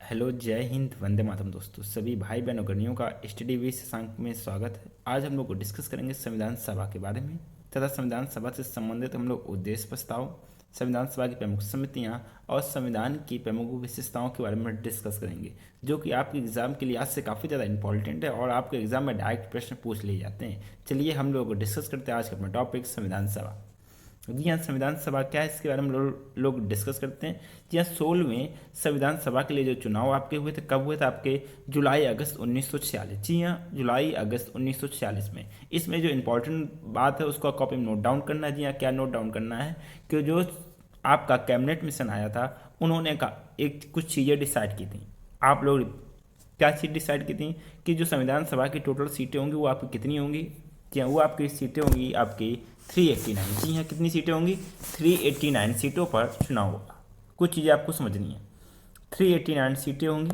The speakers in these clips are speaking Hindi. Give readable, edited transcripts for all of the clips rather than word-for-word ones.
हेलो, जय हिंद, वंदे मातरम। दोस्तों, सभी भाई बहन और गर्मियों का स्टडी विद शशांक में स्वागत है। आज हम लोग को डिस्कस करेंगे संविधान सभा के बारे में तथा संविधान सभा से संबंधित हम लोग उद्देश्य प्रस्ताव, संविधान सभा की प्रमुख समितियां और संविधान की प्रमुख विशेषताओं के बारे में डिस्कस करेंगे, जो कि आपके एग्जाम के लिए आज से काफ़ी ज़्यादा इंपॉर्टेंट है और आपके एग्जाम में डायरेक्ट प्रश्न पूछ लिए जाते हैं। चलिए हम लोग डिस्कस करते हैं आज का अपना टॉपिक संविधान सभा। जी हाँ, संविधान सभा क्या है इसके बारे में लोग डिस्कस करते हैं। जी हाँ, 16वें संविधान सभा के लिए जो चुनाव आपके हुए थे, कब हुए थे? आपके जुलाई अगस्त 1946। जी हाँ, जुलाई अगस्त 1946 में। इसमें जो इम्पोर्टेंट बात है उसको कॉपी में नोट डाउन करना है। जी हाँ, क्या नोट डाउन करना है कि जो आपका कैबिनेट मिशन आया था उन्होंने का एक कुछ चीज़ें डिसाइड की थी। आप लोग क्या चीज़ डिसाइड की थी कि जो संविधान सभा की टोटल सीटें होंगी वो आपकी कितनी होंगी? जी हाँ, वो आपकी सीटें होंगी आपकी 389। जी हाँ, कितनी सीटें होंगी? 389 सीटों पर चुनाव होगा। कुछ चीज़ें आपको समझनी है। 389 सीटें होंगी।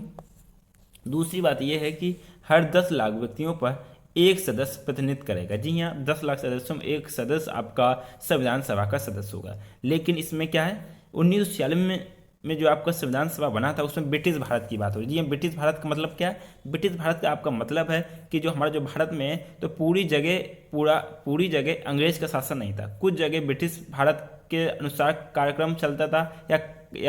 दूसरी बात यह है कि हर 10 लाख व्यक्तियों पर एक सदस्य प्रतिनिधित्व करेगा। जी हाँ, 10 लाख सदस्यों में एक सदस्य आपका संविधान सभा का सदस्य होगा। लेकिन इसमें क्या है, 1946 में जो आपका संविधान सभा बना था उसमें ब्रिटिश भारत की बात हो रही है। ब्रिटिश भारत का मतलब क्या है? ब्रिटिश भारत का आपका मतलब है कि जो हमारा जो भारत में है तो पूरी जगह अंग्रेज का शासन नहीं था। कुछ जगह ब्रिटिश भारत के अनुसार कार्यक्रम चलता था या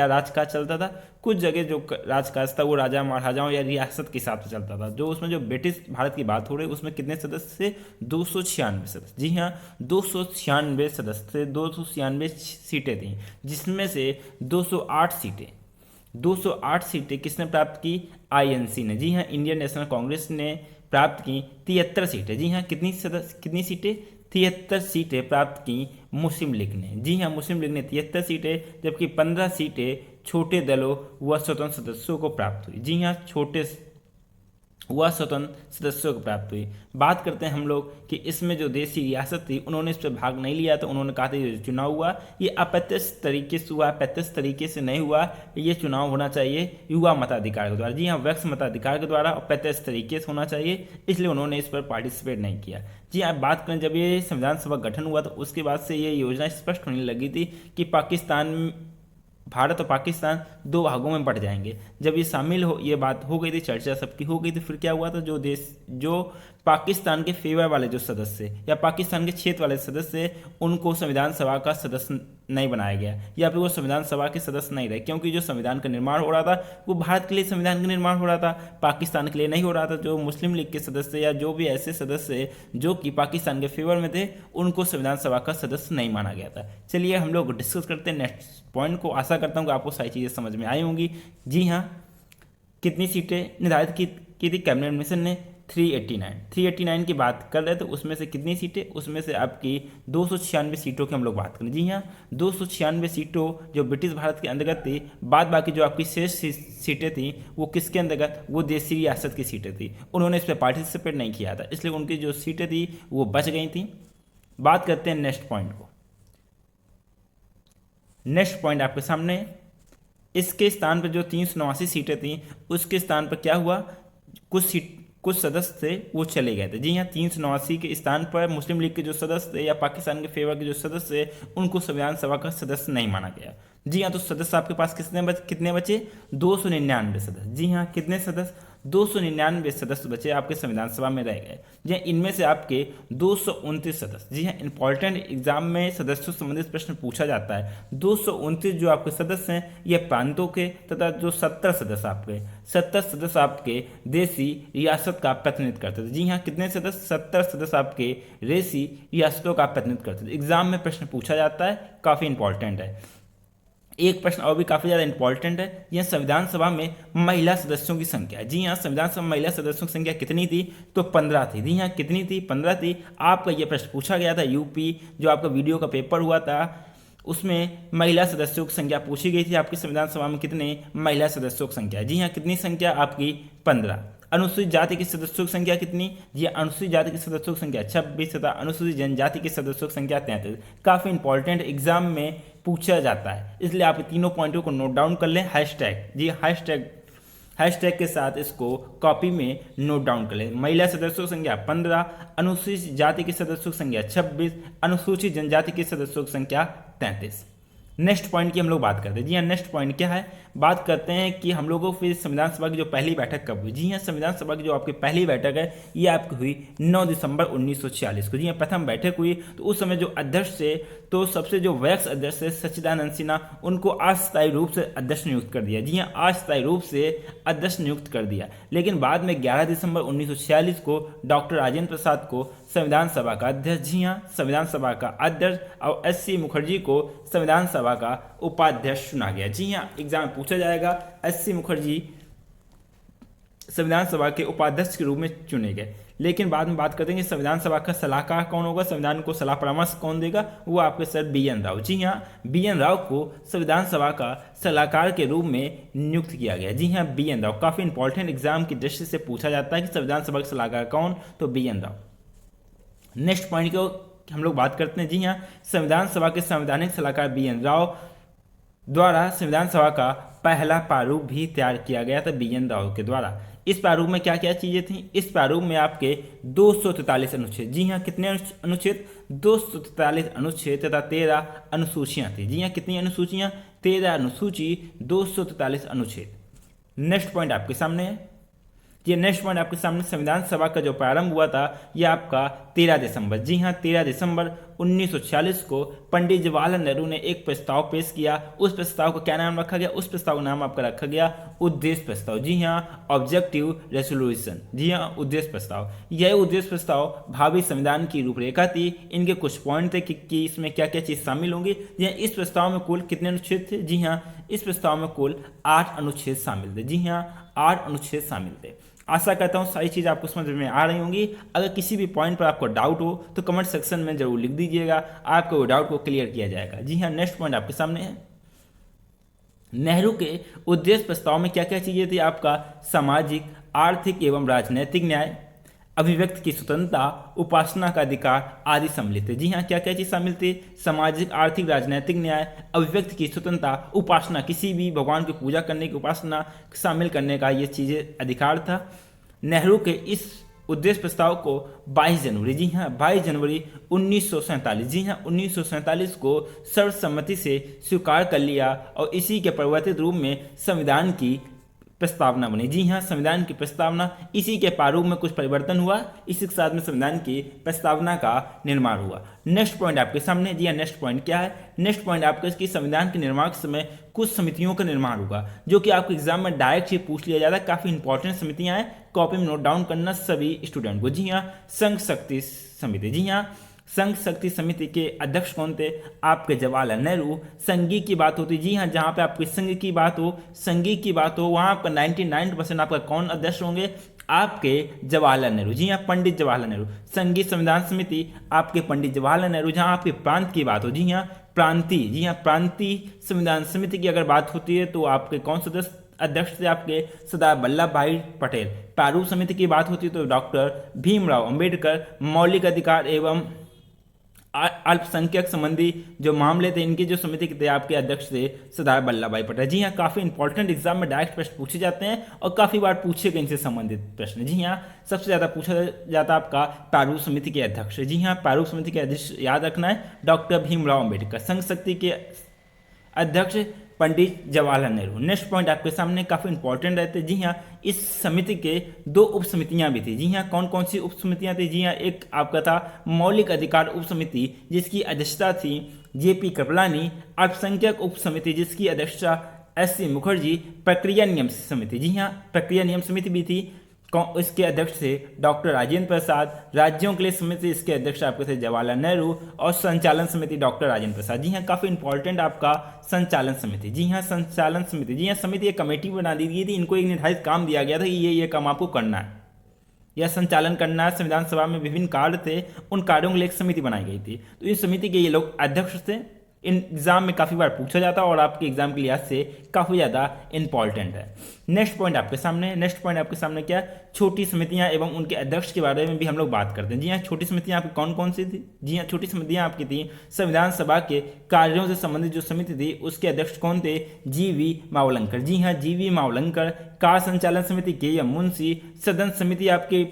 राजकाज चलता था। कुछ जगह जो राजकाज था वो राजा महाराजाओं या रियासत के हिसाब से चलता था। जो उसमें जो ब्रिटिश भारत की बात हो रही है उसमें कितने सदस्य थे? 296 सदस्य। जी हाँ, 296 सदस्य थे, 296 सीटें थी, जिसमें से 208 सीटें किसने प्राप्त की? आईएनसी ने। जी हाँ, इंडियन नेशनल कांग्रेस ने प्राप्त की 73 सीटें। जी हाँ, कितनी सीटें? 73 सीटें प्राप्त की मुस्लिम लीग ने। जी हाँ, मुस्लिम लीग ने 73 सीटें, जबकि 15 सीटें छोटे दलों व स्वतंत्र सदस्यों को प्राप्त हुई। जी हाँ, स्वतंत्र सदस्यों को प्राप्त हुई। बात करते हैं हम लोग कि इसमें जो देशी रियासत थी उन्होंने इस पर भाग नहीं लिया था। उन्होंने कहा था ये चुनाव हुआ ये अप्रत्यक्ष तरीके से हुआ, प्रत्यक्ष तरीके से नहीं हुआ। ये चुनाव होना चाहिए युवा मताधिकार के द्वारा। जी हाँ, वयस्क मताधिकार के द्वारा और प्रत्यक्ष तरीके से होना चाहिए, इसलिए उन्होंने इस पर पार्टिसिपेट नहीं किया। जी हाँ, बात करें जब ये संविधान सभा गठन हुआ तो उसके बाद से ये योजना स्पष्ट होने लगी थी कि भारत और पाकिस्तान दो भागों में बंट जाएंगे। जब ये बात हो गई थी, चर्चा सबकी हो गई थी, फिर क्या हुआ था, जो पाकिस्तान के फेवर वाले जो सदस्य या पाकिस्तान के क्षेत्र वाले सदस्य उनको संविधान सभा का सदस्य नहीं बनाया गया, या फिर वो संविधान सभा के सदस्य नहीं रहे, क्योंकि जो संविधान का निर्माण हो रहा था वो भारत के लिए संविधान का निर्माण हो रहा था, पाकिस्तान के लिए नहीं हो रहा था। जो मुस्लिम लीग के सदस्य या जो भी ऐसे सदस्य जो कि पाकिस्तान के फेवर में थे उनको संविधान सभा का सदस्य नहीं माना गया था। चलिए हम लोग डिस्कस करते हैं नेक्स्ट पॉइंट को। आशा करता हूँ कि आपको सारी चीज़ें समझ में आई होंगी। जी हाँ, कितनी सीटें निर्धारित की थी कैबिनेट मिशन ने? 389 की बात कर रहे थे। उसमें से कितनी सीटें? उसमें से आपकी 296 सीटों की हम लोग बात करें। जी हाँ, 296 सीटों जो ब्रिटिश भारत के अंतर्गत थी। बाद बाकी जो आपकी शेष सीटें थी वो किसके अंतर्गत? वो देसी रियासत की सीटें थी। उन्होंने इस पर पार्टिसिपेट नहीं किया था, इसलिए उनकी जो सीटें थी वो बच गई थी। बात करते हैं नेक्स्ट पॉइंट को। नेक्स्ट पॉइंट आपके सामने, इसके स्थान पर जो 389 सीटें थी उसके स्थान पर क्या हुआ? कुछ सदस्य थे वो चले गए थे। जी हाँ, 389 के स्थान पर मुस्लिम लीग के जो सदस्य थे या पाकिस्तान के फेवर के जो सदस्य थे उनको संविधान सभा का सदस्य नहीं माना गया। जी हाँ, तो सदस्य आपके पास कितने बचे? 299 सदस्य। जी हाँ, कितने सदस्य? 299 सदस्य बचे आपके संविधान सभा में रह गए। जी हाँ, इनमें से आपके 229 सदस्य। जी हाँ, इंपॉर्टेंट एग्जाम में सदस्यों से संबंधित प्रश्न पूछा जाता है। 229 जो आपके सदस्य हैं ये प्रांतों के, तथा जो 70 सदस्य आपके देशी रियासत का प्रतिनिधित्व करते थे। जी हाँ, कितने सदस्य? 70 सदस्य आपके देशी रियासतों का प्रतिनिधित्व करते थे। एग्जाम में प्रश्न पूछा जाता है, काफ़ी इंपॉर्टेंट है। एक प्रश्न और भी काफ़ी ज़्यादा इंपॉर्टेंट है, यह संविधान सभा में महिला सदस्यों की संख्या। जी हाँ, संविधान सभा में महिला सदस्यों की संख्या कितनी थी? तो 15 थी। जी हाँ, कितनी थी? 15 थी। आपका यह प्रश्न पूछा गया था यूपी जो आपका वीडियो का पेपर हुआ था उसमें महिला सदस्यों की संख्या पूछी गई थी। आपकी संविधान सभा में कितने महिला सदस्यों की संख्या? जी हाँ, कितनी संख्या? आपकी 15। अनुसूचित जाति के सदस्यों की संख्या कितनी? जी, अनुसूचित जाति के सदस्यों की संख्या 26 तथा अनुसूचित जनजाति के सदस्यों की संख्या 33। काफ़ी इंपॉर्टेंट एग्जाम में पूछा जाता है, इसलिए आप तीनों पॉइंटों को नोट डाउन कर लें। हैशटैग, जी हैशटैग के साथ इसको कॉपी में नोट डाउन कर लें। महिला सदस्यों की संख्या 15, अनुसूचित जाति के सदस्यों की संख्या 26, अनुसूचित जनजाति के सदस्यों की संख्या 33। नेक्स्ट पॉइंट की हम लोग बात करते हैं। जी हाँ, नेक्स्ट पॉइंट क्या है, बात करते हैं कि हम लोगों को फिर संविधान सभा की जो पहली बैठक कब हुई। जी हाँ, संविधान सभा की जो आपकी पहली बैठक है ये आपकी हुई 9 दिसंबर 1946 को। जी हाँ, प्रथम बैठक हुई। तो उस समय जो अध्यक्ष थे, तो सबसे जो वैक्स अध्यक्ष थे सच्चिदानंद सिन्हा, उनको अस्थायी रूप से अध्यक्ष नियुक्त कर दिया। जी हाँ, अस्थायी रूप से अध्यक्ष नियुक्त कर दिया। लेकिन बाद में 11 दिसंबर 1946 को डॉक्टर राजेंद्र प्रसाद को संविधान सभा का अध्यक्ष, जी हाँ, संविधान सभा का अध्यक्ष, और एस.सी. मुखर्जी को संविधान सभा का उपाध्यक्ष चुना गया। जी हाँ, एग्जाम में पूछा जाएगा, एस.सी. मुखर्जी संविधान सभा के उपाध्यक्ष के रूप में चुने गए। लेकिन बाद में बात करते हैं कि संविधान सभा का सलाहकार कौन होगा, संविधान को सलाह परामर्श कौन देगा, वो आपके सर बी.एन. राव। जी हाँ, बी.एन. राव को संविधान सभा का सलाहकार के रूप में नियुक्त किया गया। जी हाँ, बी.एन. राव, काफी इंपॉर्टेंट एग्जाम की दृष्टि से पूछा जाता है कि संविधान सभा के सलाहकार कौन, तो बी.एन. राव। नेक्स्ट पॉइंट को हम लोग बात करते हैं। जी हाँ, संविधान सभा के संवैधानिक सलाहकार बी.एन. राव द्वारा संविधान सभा का पहला प्रारूप भी तैयार किया गया था, बी.एन. राव के द्वारा। इस प्रारूप में क्या क्या चीजें थी, इस प्रारूप में आपके 243 अनुच्छेद, जी हाँ, कितने अनुच्छेद, 243 अनुच्छेद तथा 13 अनुसूचियां थी। जी हाँ, कितनी अनुसूचियां, 13 अनुसूची, 243 अनुच्छेद। नेक्स्ट पॉइंट आपके सामने है। ये नेक्स्ट पॉइंट आपके सामने, संविधान सभा का जो प्रारंभ हुआ था ये आपका 13 दिसंबर, जी हाँ, 13 दिसंबर 1946 को पंडित जवाहरलाल नेहरू ने एक प्रस्ताव पेश किया। उस प्रस्ताव को क्या नाम रखा गया, उस प्रस्ताव का नाम आपका रखा गया उद्देश्य प्रस्ताव। जी हाँ, ऑब्जेक्टिव रेजोल्यूशन। जी हाँ, उद्देश्य प्रस्ताव। यह उद्देश्य प्रस्ताव भावी संविधान की रूपरेखा थी। इनके कुछ पॉइंट थे कि इसमें क्या क्या चीज शामिल होंगी। जी हाँ, इस प्रस्ताव में कुल कितने अनुच्छेद थे, जी हाँ, इस प्रस्ताव में कुल 8 अनुच्छेद शामिल थे। जी हाँ, 8 अनुच्छेद शामिल थे। आशा करता हूँ सारी चीज़ आपको समझ में आ रही होंगी। अगर किसी भी पॉइंट पर आपको डाउट हो तो कमेंट सेक्शन में जरूर लिख दीजिएगा, आपको वो डाउट को क्लियर किया जाएगा। जी हाँ, नेक्स्ट पॉइंट आपके सामने है। नेहरू के उद्देश्य प्रस्ताव में क्या क्या चीजें थी, आपका सामाजिक, आर्थिक एवं राजनैतिक न्याय, अभिव्यक्ति की स्वतंत्रता, उपासना का अधिकार आदि सम्मिलित है। जी हाँ, क्या क्या चीज शामिल थी, सामाजिक, आर्थिक, राजनैतिक न्याय, अभिव्यक्ति की स्वतंत्रता, उपासना, किसी भी भगवान की पूजा करने की, उपासना शामिल करने का ये चीजें अधिकार था। नेहरू के इस उद्देश्य प्रस्ताव को 22 जनवरी, जी हाँ, 22 जनवरी 1947, जी हाँ, 1947 को सर्वसम्मति से स्वीकार कर लिया और इसी के परिवर्तित रूप में संविधान की प्रस्तावना बनी। जी हाँ, संविधान की प्रस्तावना, इसी के प्रारूप में कुछ परिवर्तन हुआ, इसी के साथ में संविधान की प्रस्तावना का निर्माण हुआ। नेक्स्ट पॉइंट आपके सामने। जी हाँ, नेक्स्ट पॉइंट क्या है, नेक्स्ट पॉइंट आपका इसकी संविधान के निर्माण के समय कुछ समितियों का निर्माण होगा, जो कि आपके एग्जाम में डायरेक्ट ही पूछ लिया जाता है। काफी इंपॉर्टेंट समितियां हैं, कॉपी में नोट डाउन करना सभी स्टूडेंट को। जी हाँ, संघ शक्ति समिति। जी हाँ, संघ शक्ति समिति के अध्यक्ष कौन थे, आपके जवाहरलाल नेहरू। संघीय की बात होती, जी हाँ, जहां पे आपकी संघ की बात हो, संघीय की बात हो, वहां आपका 99% आपका कौन अध्यक्ष होंगे, आपके जवाहरलाल नेहरू। जी हाँ, पंडित जवाहरलाल नेहरू। संघीय संविधान समिति आपके पंडित जवाहरलाल नेहरू। जहां आपके प्रांत की बात हो, जी हाँ, प्रांतीय, जी हाँ, प्रांतीय संविधान समिति की अगर बात होती है तो आपके कौन सदस्य अध्यक्ष थे, आपके सरदार वल्लभ भाई पटेल। प्रारूप समिति की बात होती है तो डॉक्टर भीमराव अंबेडकर। मौलिक अधिकार एवं अल्पसंख्यक संबंधी जो मामले थे, इनकी जो समिति के थे आपके अध्यक्ष थे सरदार वल्लभ भाई पटेल। जी हाँ, काफी इंपॉर्टेंट एग्जाम में डायरेक्ट प्रश्न पूछे जाते हैं और काफी बार पूछे गए इनसे संबंधित प्रश्न। जी हाँ, सबसे ज्यादा पूछा जाता है आपका प्रारूप समिति के अध्यक्ष। जी हाँ, प्रारूप समिति के अध्यक्ष याद रखना है डॉक्टर भीमराव अंबेडकर। संघ शक्ति के अध्यक्ष पंडित जवाहरलाल नेहरू। नेक्स्ट पॉइंट आपके सामने काफी इंपॉर्टेंट रहते। जी हाँ, इस समिति के 2 उप समितियां भी थी। जी हाँ, कौन कौन सी उप समितियां थी, जी हाँ, एक आपका था मौलिक अधिकार उप समिति जिसकी अध्यक्षता थी जेपी कृपलानी। अल्पसंख्यक उप समिति जिसकी अध्यक्षता एस.सी. मुखर्जी। प्रक्रिया नियम समिति, जी हाँ, प्रक्रिया नियम समिति भी थी, इसके अध्यक्ष थे डॉक्टर राजेंद्र प्रसाद। राज्यों के लिए समिति, इसके अध्यक्ष आपके थे जवाहरलाल नेहरू। और संचालन समिति डॉक्टर राजेंद्र प्रसाद। जी हाँ, काफी इंपॉर्टेंट आपका संचालन समिति। जी हाँ, संचालन समिति, जी हाँ, समिति एक कमेटी बना दी गई थी, इनको एक निर्धारित काम दिया गया था कि ये काम आपको करना है, यह संचालन करना है। संविधान सभा में विभिन्न कार्य थे, उन कार्यों के लिए एक समिति बनाई गई थी, तो इस समिति के ये लोग अध्यक्ष थे। इन एग्जाम में काफी बार पूछा जाता है और आपके एग्जाम के लिहाज से काफी ज्यादा इंपॉर्टेंट है। नेक्स्ट पॉइंट आपके सामने, नेक्स्ट पॉइंट आपके सामने क्या, छोटी समितियां एवं उनके अध्यक्ष के बारे में भी हम लोग बात करते हैं। जी हाँ, छोटी समितियां आपकी कौन कौन सी थी, जी हाँ, छोटी समितियां आपकी थी संविधान सभा के कार्यों से संबंधित जो समिति थी उसके अध्यक्ष कौन थे, जी.वी. मावलंकर। जी हाँ, जी.वी. मावलंकर। कार्य संचालन समिति के.एम. मुंशी। सदन समिति आपके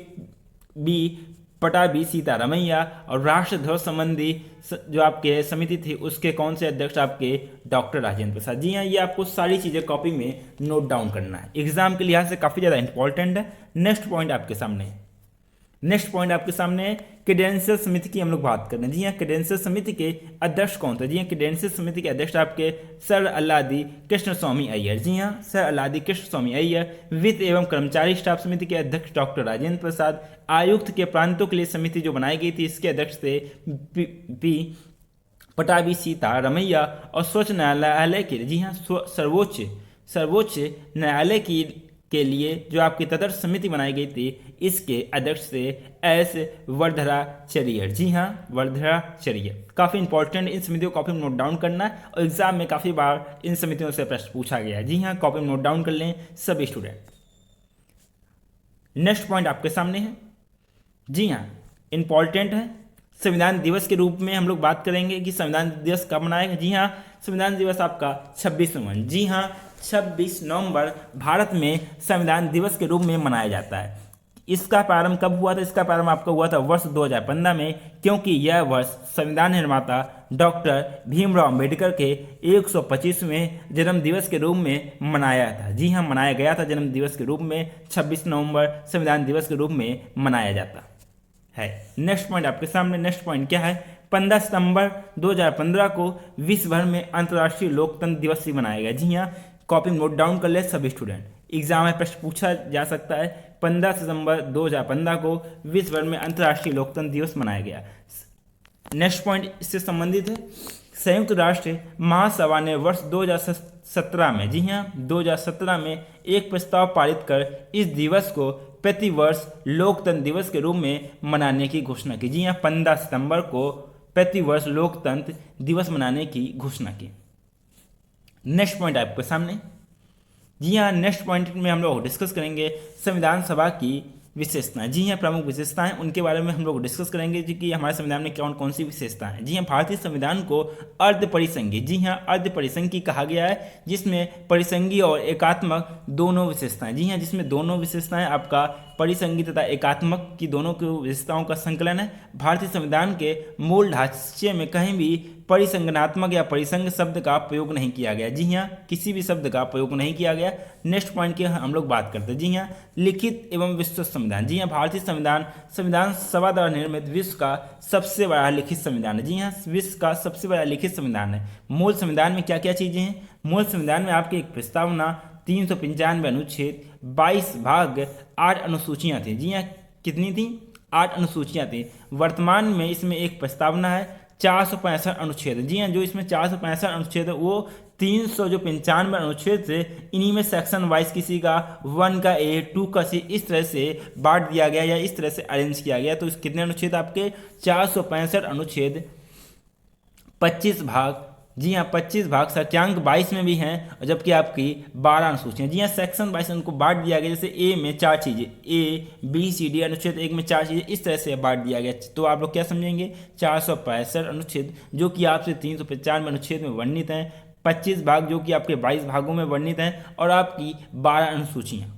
बी पटाभी सीतारमैया, और राष्ट्र ध्वज संबंधी जो आपके समिति थी उसके कौन से अध्यक्ष आपके डॉक्टर राजेंद्र प्रसाद। जी हाँ, ये आपको सारी चीज़ें कॉपी में नोट डाउन करना है, एग्जाम के लिहाज से काफ़ी ज़्यादा इंपॉर्टेंट है। नेक्स्ट पॉइंट आपके सामने है, नेक्स्ट पॉइंट आपके सामने है क्रेडेंशियल समिति की हम लोग बात कर रहे हैं। जी हाँ, क्रेडेंशियल समिति के अध्यक्ष कौन थे। जी हाँ, क्रेडेंशियल समिति के अध्यक्ष आपके सर अल्लादी कृष्ण स्वामी अय्यर। जी हाँ, सर अल्लादी कृष्ण स्वामी अय्यर। वित्त एवं कर्मचारी स्टाफ समिति के अध्यक्ष डॉक्टर राजेंद्र प्रसाद। आयुक्त के प्रांतों के लिए समिति जो बनाई गई थी इसके अध्यक्ष थे पी पटाभी सीतारमैया। और स्वच्छ न्यायालय के, जी हाँ, सर्वोच्च न्यायालय की के लिए जो आपकी तदर्थ समिति बनाई गई थी इसके अध्यक्ष थे एस वर्धराचार्य। जी हाँ, वर्धराचार्य। काफ़ी इंपॉर्टेंट, इन समितियों को कॉपी में नोट डाउन करना है और एग्जाम में काफ़ी बार इन समितियों से प्रश्न पूछा गया है। जी हाँ, कॉपी में नोट डाउन कर लें सभी स्टूडेंट। नेक्स्ट पॉइंट आपके सामने है। जी हाँ, इंपॉर्टेंट है। संविधान दिवस के रूप में हम लोग बात करेंगे कि संविधान दिवस कब मनाएगा। जी हाँ, संविधान दिवस आपका 26 नवंबर। जी हाँ, 26 नवंबर भारत में संविधान दिवस के रूप में मनाया जाता है। इसका प्रारंभ कब हुआ था। इसका प्रारंभ आपका हुआ था वर्ष 2015 में, क्योंकि यह वर्ष संविधान निर्माता डॉक्टर भीमराव अंबेडकर के 125वें जन्म दिवस के रूप में मनाया था। जी हाँ, मनाया गया था जन्म दिवस के रूप में। 26 नवंबर संविधान दिवस के रूप में मनाया जाता है। नेक्स्ट पॉइंट आपके सामने, नेक्स्ट पॉइंट क्या है। 15 सितंबर 2015 को विश्व भर में अंतर्राष्ट्रीय लोकतंत्र दिवस भी मनाया गया। जी हाँ, कॉपी नोट डाउन कर ले सभी स्टूडेंट, एग्जाम में प्रश्न पूछा जा सकता है। 15 सितंबर 2015 को विश्व भर में अंतर्राष्ट्रीय लोकतंत्र दिवस मनाया गया। नेक्स्ट पॉइंट इससे संबंधित है। संयुक्त राष्ट्र महासभा ने वर्ष 2017 में, जी हाँ, 2017 में एक प्रस्ताव पारित कर इस दिवस को प्रति वर्ष लोकतंत्र दिवस के रूप में मनाने की घोषणा की। जी हाँ, 15 सितंबर को प्रति वर्ष लोकतंत्र दिवस मनाने की घोषणा की। नेक्स्ट पॉइंट आपके सामने। जी हाँ, नेक्स्ट पॉइंट में हम लोग डिस्कस करेंगे संविधान सभा की विशेषताएं। जी हाँ, प्रमुख विशेषताएं, उनके बारे में हम लोग डिस्कस करेंगे जी कि हमारे संविधान में कौन कौन सी विशेषताएं हैं। जी हाँ, भारतीय संविधान को अर्ध परिसंघी, जी हाँ, अर्ध परिसंघी कहा गया है, जिसमें परिसंघी और एकात्मक दोनों विशेषताएं। जी हाँ, जिसमें दोनों विशेषताएं आपका परिसंघी तथा एकात्मक की दोनों की विशेषताओं का संकलन है। भारतीय संविधान के मूल ढांचे में कहीं भी परिसंगनात्मक या परिसंघ शब्द का प्रयोग नहीं किया गया। जी हाँ, किसी भी शब्द का प्रयोग नहीं किया गया। नेक्स्ट पॉइंट की हम लोग बात करते हैं। जी हाँ, लिखित एवं विस्तृत संविधान। जी हाँ, भारतीय संविधान संविधान सभा द्वारा निर्मित विश्व का सबसे बड़ा लिखित संविधान है। जी हाँ, विश्व का सबसे बड़ा लिखित संविधान है। मूल संविधान में क्या क्या चीजें हैं। मूल संविधान में आपकी एक प्रस्तावना, 395 अनुच्छेद, 22 भाग, 8 अनुसूचियां थी। जी हाँ, कितनी थी, 8 अनुसूचियां थी। वर्तमान में इसमें एक प्रस्तावना है, 465 अनुच्छेद। जी हाँ, जो इसमें 465 अनुच्छेद है वो 395 अनुच्छेद से इन्हीं में सेक्शन वाइज किसी का 1 का A, 2 का C इस तरह से बांट दिया गया या इस तरह से अरेंज किया गया। तो इस कितने अनुच्छेद आपके 465 अनुच्छेद, 25 भाग। जी हाँ, 25 भाग संख्यांक 22 में भी हैं, और जबकि आपकी 12 अनुसूचियाँ। जी हाँ, सेक्शन 22 उनको बांट दिया गया, जैसे ए में 4 चीज़ें, A, B, C, D, अनुच्छेद 1 में 4 चीज़ें, इस तरह से बांट दिया गया। तो आप लोग क्या समझेंगे, 465 अनुच्छेद जो कि आपसे 395 अनुच्छेद में वर्णित हैं, 25 भाग जो कि आपके 22 भागों में वर्णित हैं, और आपकी 12 अनुसूचियाँ।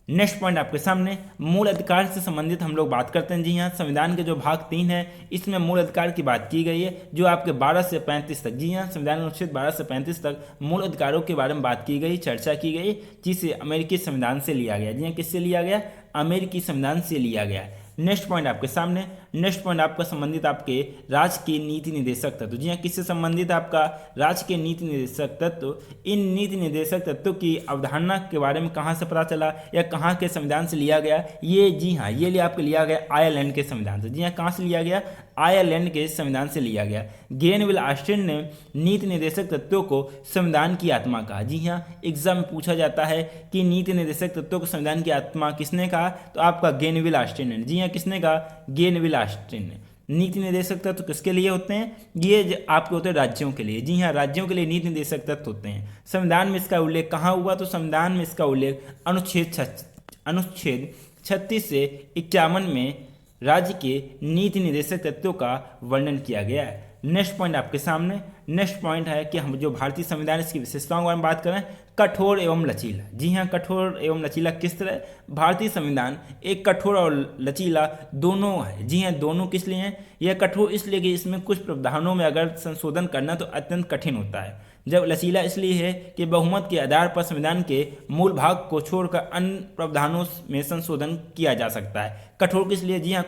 नेक्स्ट पॉइंट आपके सामने, मूल अधिकार से संबंधित हम लोग बात करते हैं। जी हाँ, संविधान के जो भाग 3 है इसमें मूल अधिकार की बात की गई है, जो आपके 12 से 35 तक। जी हाँ, संविधान अनुच्छेद 12 से 35 तक मूल अधिकारों के बारे में बात की गई, चर्चा की गई, जिसे अमेरिकी संविधान से लिया गया। जी हाँ, किससे लिया गया, अमेरिकी संविधान से लिया गया। नेक्स्ट पॉइंट आपके सामने, नेक्स्ट पॉइंट आपका संबंधित आपके राज्य के नीति निर्देशक तत्व। जी हाँ, किससे संबंधित आपका राज्य के नीति निर्देशक तत्व। इन नीति निर्देशक तत्वों की अवधारणा के बारे में कहाँ से पता चला या कहाँ के संविधान से लिया गया, ये जी हाँ, ये लिए आपके लिया गया आयरलैंड के संविधान से। जी हाँ, कहाँ से लिया गया, आयरलैंड के संविधान से लिया गया। ग्रेनविल ऑस्टिन ने नीति निर्देशक तत्वों को संविधान की आत्मा कहा। जी हाँ, एग्जाम में पूछा जाता है कि नीति निर्देशक तत्वों को संविधान की आत्मा किसने कहा, तो आपका ग्रेनविल ऑस्टिन ने। जी हाँ, किसने कहा, ग्रेनविल ऑस्टिन ने। नीति निर्देशक तत्व किसके लिए होते हैं, ये आपके होते हैं राज्यों के लिए। जी हाँ, राज्यों के लिए नीति निर्देशक तत्व होते हैं। संविधान में इसका उल्लेख कहाँ हुआ, तो संविधान में इसका उल्लेख अनुच्छेद 36 से 51 में राज्य के नीति निर्देशक तत्वों का वर्णन किया गया है। नेक्स्ट पॉइंट आपके सामने, नेक्स्ट पॉइंट है कि हम जो भारतीय संविधान इसकी विशेषताओं के बारे में बात करें, कठोर एवं लचीला। जी हाँ, कठोर एवं लचीला किस तरह? भारतीय संविधान एक कठोर और लचीला दोनों है। जी हाँ, दोनों किस लिए हैं? यह कठोर इसलिए कि इसमें कुछ प्रावधानों में अगर संशोधन करना तो अत्यंत कठिन होता है, जब लचीला इसलिए है कि बहुमत के आधार पर संविधान के मूल भाग को छोड़कर अन्य प्रावधानों में संशोधन किया जा सकता है। कठोर किस लिए? जी हाँ,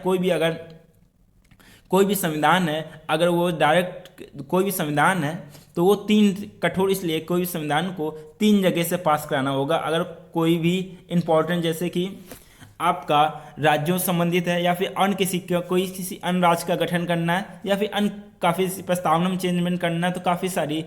कोई भी संविधान है, अगर वो डायरेक्ट कोई भी संविधान है तो वो कठोर इसलिए कोई भी संविधान को 3 जगह से पास कराना होगा। अगर कोई भी इंपॉर्टेंट, जैसे कि आपका राज्यों से संबंधित है, या फिर अन्य किसी अन्य राज्य का गठन करना है, या फिर अन्य काफ़ी प्रस्तावना में चेंजमेंट करना है, तो काफ़ी सारी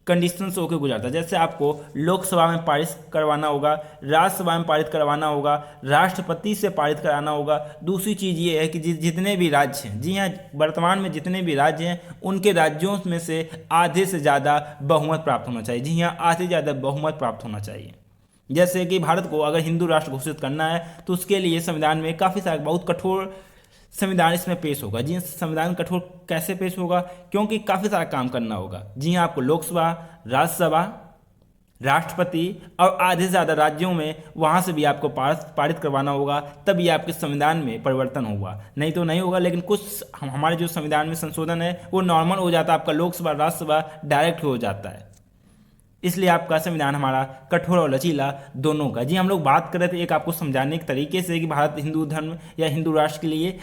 कंडीशंस होकर गुजरता है। जैसे आपको लोकसभा में पारित करवाना होगा, राज्यसभा में पारित करवाना होगा, राष्ट्रपति से पारित कराना होगा। दूसरी चीज़ ये है कि जितने भी राज्य हैं, जी हाँ, वर्तमान में जितने भी राज्य हैं उनके राज्यों में से आधे से ज़्यादा बहुमत प्राप्त होना चाहिए। जी हाँ, आधे से ज़्यादा बहुमत प्राप्त होना चाहिए। जैसे कि भारत को अगर हिंदू राष्ट्र घोषित करना है तो उसके लिए संविधान में काफ़ी सारे बहुत कठोर संविधान इसमें पेश होगा। जी, संविधान कठोर कैसे पेश होगा? क्योंकि काफ़ी सारा काम करना होगा। जी हाँ, आपको लोकसभा, राज्यसभा, राष्ट्रपति और आधे से ज़्यादा राज्यों में वहाँ से भी आपको पारित करवाना होगा, तभी आपके संविधान में परिवर्तन होगा, नहीं तो नहीं होगा। लेकिन कुछ हमारे जो संविधान में संशोधन है वो नॉर्मल हो जाता है, आपका लोकसभा राज्यसभा डायरेक्ट हो जाता है। इसलिए आपका संविधान हमारा कठोर और लचीला दोनों का। जी, हम लोग बात कर रहे थे एक आपको समझाने के तरीके से कि भारत हिंदू धर्म या हिंदू राष्ट्र के लिए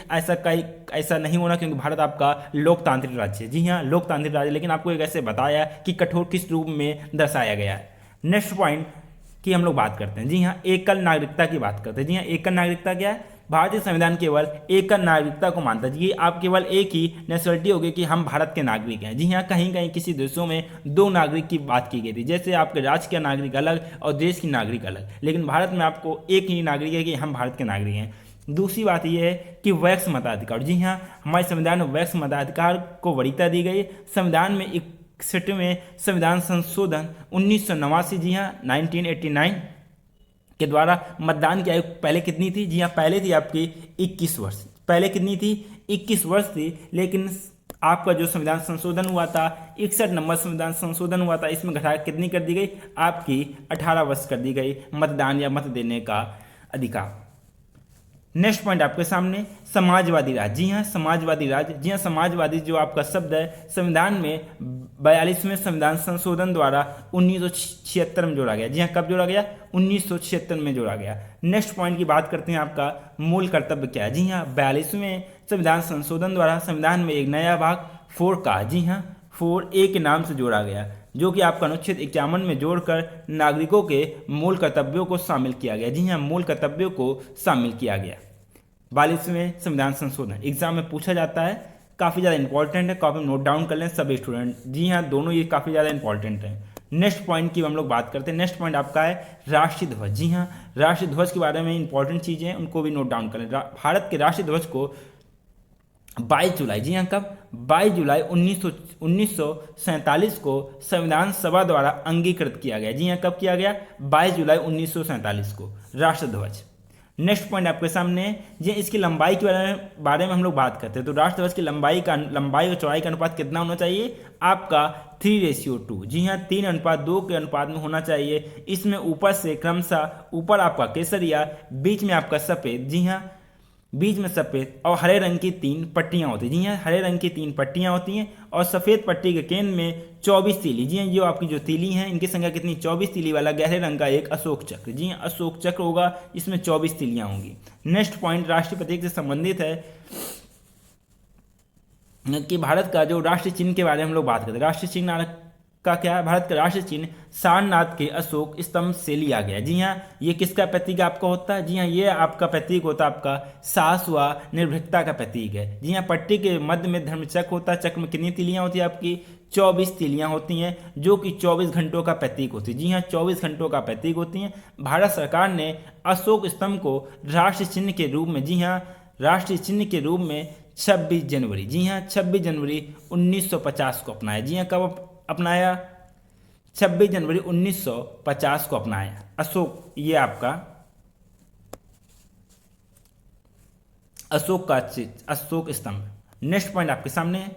ऐसा नहीं होना, क्योंकि भारत आपका लोकतांत्रिक राज्य है। जी हाँ, लोकतांत्रिक राज्य, लेकिन आपको एक ऐसे बताया कि कठोर किस रूप में दर्शाया गया है। नेक्स्ट पॉइंट की हम लोग बात करते हैं। जी हाँ, एकल नागरिकता की बात करते हैं। जी हाँ, एकल नागरिकता क्या है? भारतीय संविधान केवल एकल नागरिकता को मानता है। जी, आप केवल एक ही नेशनलिटी होगी कि हम भारत के नागरिक हैं। जी हाँ, कहीं कहीं किसी देशों में 2 नागरिक की बात की गई थी, जैसे आपके राज्य के नागरिक अलग और देश की नागरिक अलग, लेकिन भारत में आपको एक ही नागरिक है कि हम भारत के नागरिक हैं। दूसरी बात यह है कि वैक्स मताधिकार। जी हाँ, हमारे संविधान में वैक्स मताधिकार को वरीयता दी गई। संविधान में 61वें संविधान संशोधन 1989, जी हाँ 1989 के द्वारा मतदान की आयु पहले कितनी थी? जी हाँ, पहले थी आपकी 21 वर्ष। पहले कितनी थी? 21 वर्ष थी। लेकिन आपका जो संविधान संशोधन हुआ था, 61 नंबर संविधान संशोधन हुआ था, इसमें घटा कितनी कर दी गई? आपकी 18 वर्ष कर दी गई मतदान या मत देने का अधिकार। नेक्स्ट पॉइंट आपके सामने, समाजवादी राज्य। जी हाँ, समाजवादी राज्य। जी हाँ, समाजवादी जो आपका शब्द है संविधान में 42वें संविधान संशोधन द्वारा 1976 में जोड़ा गया। जी हाँ, कब जोड़ा गया? 1976 में जोड़ा गया। नेक्स्ट पॉइंट की बात करते हैं, आपका मूल कर्तव्य क्या है? जी हाँ, 42वें संविधान संशोधन द्वारा संविधान में एक नया भाग 4 का, जी हाँ 4A के नाम से जोड़ा गया, जो कि आपका अनुच्छेद 51 में जोड़कर नागरिकों के मूल कर्तव्यों को शामिल किया गया। जी हाँ, मूल कर्तव्यों को शामिल किया गया। 42वें संविधान संशोधन एग्जाम में पूछा जाता है, काफ़ी ज़्यादा इंपॉर्टेंट है, कॉपी में नोट डाउन कर लें सभी स्टूडेंट। जी हाँ, दोनों ये काफ़ी ज़्यादा इंपॉर्टेंट है। नेक्स्ट पॉइंट की हम लोग बात करते हैं। नेक्स्ट पॉइंट आपका है राष्ट्रीय ध्वज। जी हाँ, राष्ट्रीय ध्वज के बारे में इंपॉर्टेंट चीज़ें हैं, उनको भी नोट डाउन कर लें। भारत के राष्ट्रीय ध्वज को 22 जुलाई, जी हाँ कब? 22 जुलाई 1947 को संविधान सभा द्वारा अंगीकृत किया गया। जी हाँ, कब किया गया? 22 जुलाई 1947 को राष्ट्र ध्वज। नेक्स्ट पॉइंट आपके सामने, जी इसकी लंबाई के बारे में हम लोग बात करते हैं। तो राष्ट्र ध्वज की लंबाई और चौड़ाई का अनुपात कितना होना चाहिए? आपका 3:2। जी हाँ, 3:2 के अनुपात में होना चाहिए। इसमें ऊपर से क्रमशः ऊपर आपका केसरिया, बीच में आपका सफ़ेद, जी हाँ बीच में सफ़ेद और हरे रंग की 3 पट्टियाँ होती हैं। जी हाँ, हरे रंग की 3 पट्टियाँ होती हैं और सफ़ेद पट्टी के केंद्र में 24 तीली। जी हाँ, जो आपकी जो तीली हैं इनकी संख्या कितनी? 24 तीली वाला गहरे रंग का एक अशोक चक्र। जी हाँ, अशोक चक्र होगा, इसमें 24 तीलियाँ होंगी। नेक्स्ट पॉइंट राष्ट्रीय प्रतीक से संबंधित है कि भारत का जो राष्ट्रीय चिन्ह के बारे में हम लोग बात करते हैं। राष्ट्रीय चिन्ह का क्या है? भारत का राष्ट्रीय चिन्ह सारनाथ के अशोक स्तंभ से लिया गया। जी हाँ, ये किसका प्रतीक आपका होता है? जी हाँ, ये आपका प्रतीक होता है आपका साहस व निर्भीकता का प्रतीक है। जी हाँ, पट्टी के मध्य में धर्मचक्र होता है। चक्र में कितनी तीलियाँ होती है? आपकी 24 तीलियाँ होती हैं, जो कि 24 घंटों का प्रतीक होती है। जी हाँ, 24 घंटों का प्रतीक होती हैं। भारत सरकार ने अशोक स्तंभ को राष्ट्रीय चिन्ह के रूप में, जी हाँ राष्ट्रीय चिन्ह के रूप में 26 जनवरी, जी हाँ 26 जनवरी 1950 को अपनाया। जी हाँ, कब अपनाया? 26 जनवरी 1950 को अपनाया अशोक, ये आपका अशोक स्तंभ। नेक्स्ट पॉइंट आपके सामने है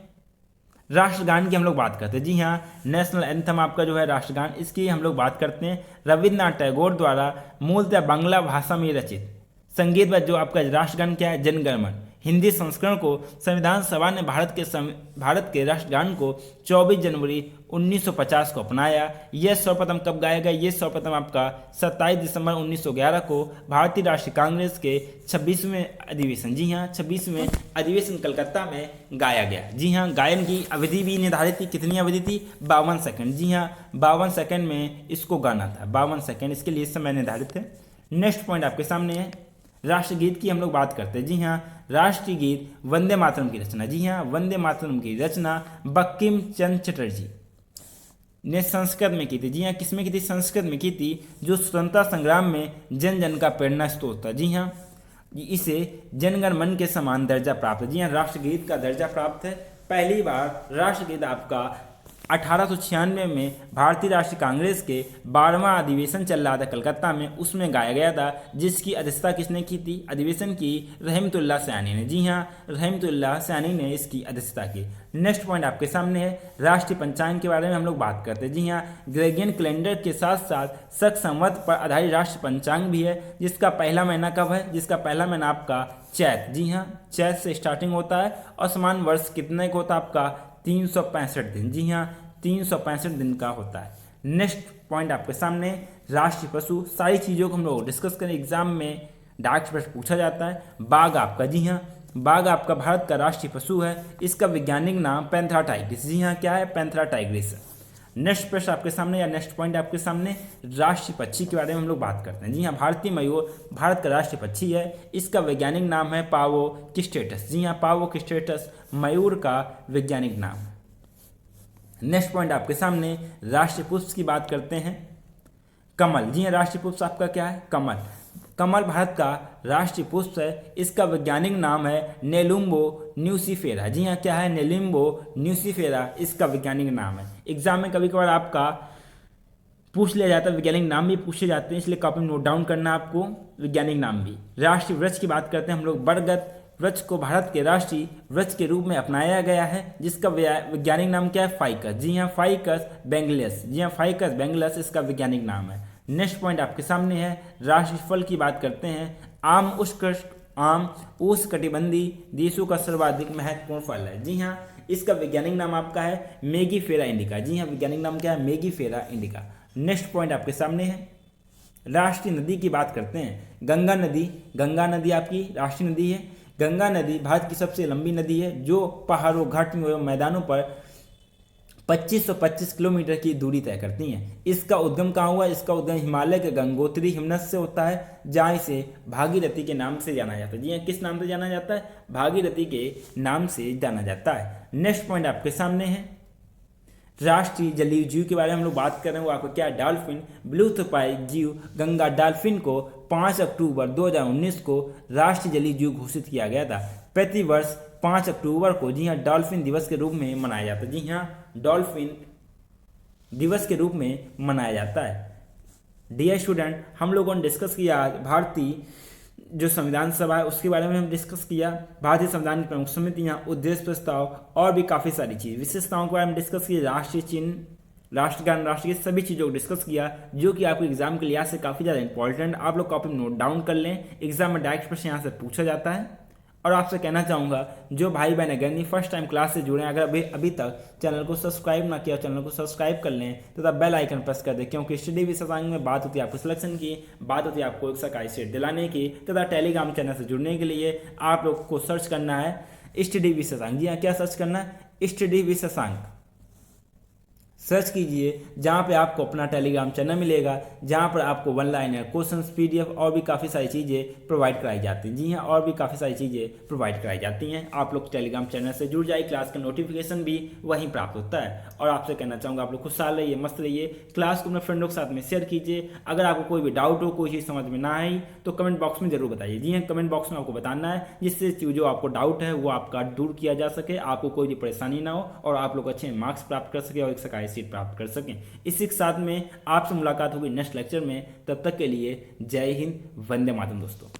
राष्ट्रगान की हम लोग बात करते हैं। जी हाँ, नेशनल एंथम आपका जो है राष्ट्रगान, इसकी हम लोग बात करते हैं। रविन्द्रनाथ टैगोर द्वारा मूलतः बांग्ला भाषा में रचित संगीत जो आपका राष्ट्रगान क्या है, जन गण मन। हिंदी संस्करण को संविधान सभा ने भारत के राष्ट्रगान को 24 जनवरी 1950 को अपनाया। यह सर्वप्रथम कब गाया गया? ये सर्वप्रथम आपका 27 दिसंबर 1911 को भारतीय राष्ट्रीय कांग्रेस के 26वें अधिवेशन, जी हाँ 26वें अधिवेशन कलकत्ता में गाया गया। जी हाँ, गायन की अवधि भी निर्धारित थी। कितनी अवधि थी? 52 सेकंड। जी हाँ, 52 सेकंड में इसको गाना था। 52 सेकंड इसके लिए समय निर्धारित है। नेक्स्ट पॉइंट आपके सामने है, राष्ट्रगीत की हम लोग बात करते हैं। जी हाँ, राष्ट्रीय गीत वंदे मातरम की रचना, जी हाँ वंदे मातरम की रचना बंकिम चंद्र चटर्जी ने संस्कृत में की थी। जी हाँ, किसमें की थी? संस्कृत में की थी, जो स्वतंत्रता संग्राम में जन जन का प्रेरणा स्रोत था। जी हाँ, इसे जनगण मन के समान दर्जा प्राप्त है। जी हाँ, राष्ट्रगीत का दर्जा प्राप्त है। पहली बार राष्ट्रगीत आपका 1896 में भारतीय राष्ट्रीय कांग्रेस के 12वां अधिवेशन चल रहा था कलकत्ता में, उसमें गाया गया था, जिसकी अध्यक्षता किसने की थी? अधिवेशन की रहमतुल्लाह सयानी ने। जी हाँ, रहमतुल्लाह सयानी ने इसकी अध्यक्षता की। नेक्स्ट पॉइंट आपके सामने है, राष्ट्रीय पंचांग के बारे में हम लोग बात करते हैं। जी हाँ, ग्रेगोरियन कैलेंडर के साथ साथ शक संवत पर आधारित राष्ट्रीय पंचांग भी है, जिसका पहला महीना कब है? जिसका पहला महीना आपका चैत। जी हाँ, चैत से स्टार्टिंग होता है और समान वर्ष कितने का होता है? आपका 365 दिन। जी हाँ, 365 दिन का होता है। नेक्स्ट पॉइंट आपके सामने, राष्ट्रीय पशु। सारी चीज़ों को हम लोग डिस्कस करें, एग्जाम में डाक प्रश्न पूछा जाता है। बाघ आपका, जी हाँ बाघ आपका भारत का राष्ट्रीय पशु है। इसका वैज्ञानिक नाम पैंथेरा टाइग्रिस। जी हाँ, क्या है? Panthera Tigris. नेक्स्ट प्रश्न आपके सामने या नेक्स्ट पॉइंट आपके सामने, राष्ट्रीय पक्षी के बारे में हम लोग बात करते हैं। जी हाँ, भारतीय मयूर भारत का राष्ट्रीय पक्षी है। इसका वैज्ञानिक नाम है पावो किस्टेटस। जी हाँ, पावो किस्टेटस मयूर का वैज्ञानिक नाम। नेक्स्ट पॉइंट आपके सामने, राष्ट्रीय पुष्प की बात करते हैं। कमल। जी हाँ, राष्ट्रीय पुष्प आपका क्या है? कमल। कमल भारत का राष्ट्रीय पुष्प है। इसका वैज्ञानिक नाम है नेलुम्बो न्यूसीफेरा। जी हाँ, क्या है? नेलुम्बो न्यूसीफेरा इसका वैज्ञानिक नाम है। एग्जाम में कभी कभार आपका पूछ लिया जाता है, वैज्ञानिक नाम भी पूछे जाते हैं, इसलिए कॉपी में नोट डाउन करना आपको वैज्ञानिक नाम भी। राष्ट्रीय वृक्ष की बात करते हैं हम लोग। बरगद वृक्ष को भारत के राष्ट्रीय वृक्ष के रूप में अपनाया गया है, जिसका वैज्ञानिक नाम क्या है? फाइकस। जी हाँ, फाइकस बेंगलस। जी हाँ, फाइकस बेंगलस इसका वैज्ञानिक नाम है। नेक्स्ट पॉइंट आपके सामने है, राष्ट्रीय फल की बात करते हैं। आम उष्णकटिबंधीय देशों का सर्वाधिक महत्वपूर्ण फल है। जी हाँ, इसका वैज्ञानिक नाम आपका है मेगीफेरा इंडिका। जी हाँ, वैज्ञानिक नाम क्या है? मेगीफेरा इंडिका। नेक्स्ट पॉइंट आपके सामने है, राष्ट्रीय नदी की बात करते हैं। गंगा नदी। गंगा नदी आपकी राष्ट्रीय नदी है। गंगा नदी भारत की सबसे लंबी नदी है, जो पहाड़ों, घाटियों एवं मैदानों पर 2525 किलोमीटर की दूरी तय करती हैं। इसका उद्गम कहाँ हुआ? इसका उद्गम हिमालय के गंगोत्री हिमनद से होता है, जहाँ इसे भागीरथी के नाम से जाना जाता है। जी हाँ, किस नाम से जाना जाता है? भागीरथी के नाम से जाना जाता है। नेक्स्ट पॉइंट आपके सामने है, राष्ट्रीय जलीय जीव के बारे में हम लोग बात कर रहे हैं। वो आपको क्या? डॉल्फिन। ब्लूथपाई जीव गंगा डॉल्फिन को 5 अक्टूबर 2019 को राष्ट्रीय जलीय जीव घोषित किया गया था। प्रति वर्ष 5 अक्टूबर को, जी हाँ, डॉल्फिन दिवस के रूप में मनाया जाता है। जी हाँ, डॉल्फिन दिवस के रूप में मनाया जाता है। डियर स्टूडेंट, हम लोगों ने डिस्कस किया आज भारतीय जो संविधान सभा है उसके बारे में हम डिस्कस किया, भारतीय संविधान की प्रमुख समितियां, उद्देश्य प्रस्ताव और भी काफ़ी सारी चीज़, विशेषताओं के बारे में डिस्कस किया, राष्ट्रीय चिन्ह, राष्ट्रगान, राष्ट्रीय सभी चीज़ों को डिस्कस किया, जो कि आपको एग्जाम के लिहाज से काफ़ी ज़्यादा इंपॉर्टेंट। आप लोग कॉपी में नोट डाउन कर लें, एग्जाम में डायरेक्ट प्रश्न यहाँ से पूछा जाता है। और आपसे कहना चाहूँगा, जो भाई बहन अगर नहीं फर्स्ट टाइम क्लास से जुड़े हैं, अगर अभी तक चैनल को सब्सक्राइब ना किया, चैनल को सब्सक्राइब कर लें तथा बेल आइकन प्रेस कर दें, क्योंकि स्टडी विशेषांग में बात होती है आपको सिलेक्शन की, बात होती है आपको एक सरकारी सीट दिलाने की। तथा टेलीग्राम चैनल से जुड़ने के लिए आप लोग को सर्च करना है स्टडी विशेषांग। जी हाँ, क्या सर्च करना है? स्टडी विशेषांग सर्च कीजिए, जहाँ पे आपको अपना टेलीग्राम चैनल मिलेगा, जहाँ पर आपको वन लाइनर क्वेश्चंस, पीडीएफ और भी काफ़ी सारी चीज़ें प्रोवाइड कराई जाती हैं। जी हाँ, और भी काफ़ी सारी चीज़ें प्रोवाइड कराई जाती हैं। आप लोग टेलीग्राम चैनल से जुड़ जाइए, क्लास का नोटिफिकेशन भी वहीं प्राप्त होता है। और आपसे कहना चाहूँगा, आप लोग खुशहाल रहिए, मस्त रहिए, क्लास को अपने फ्रेंडों के साथ में शेयर कीजिए। अगर आपको कोई भी डाउट हो, कोई चीज़ समझ में ना आई, तो कमेंट बॉक्स में जरूर बताइए। जी हाँ, कमेंट बॉक्स में आपको बताना है, जिससे जो आपको डाउट है वो आपका दूर किया जा सके, आपको कोई भी परेशानी ना हो और आप लोग अच्छे मार्क्स प्राप्त कर सके और एक सरकारी सीट प्राप्त कर सकें। इसी के साथ में आपसे मुलाकात होगी नेक्स्ट लेक्चर में। तब तक के लिए जय हिंद, वंदे मातरम दोस्तों।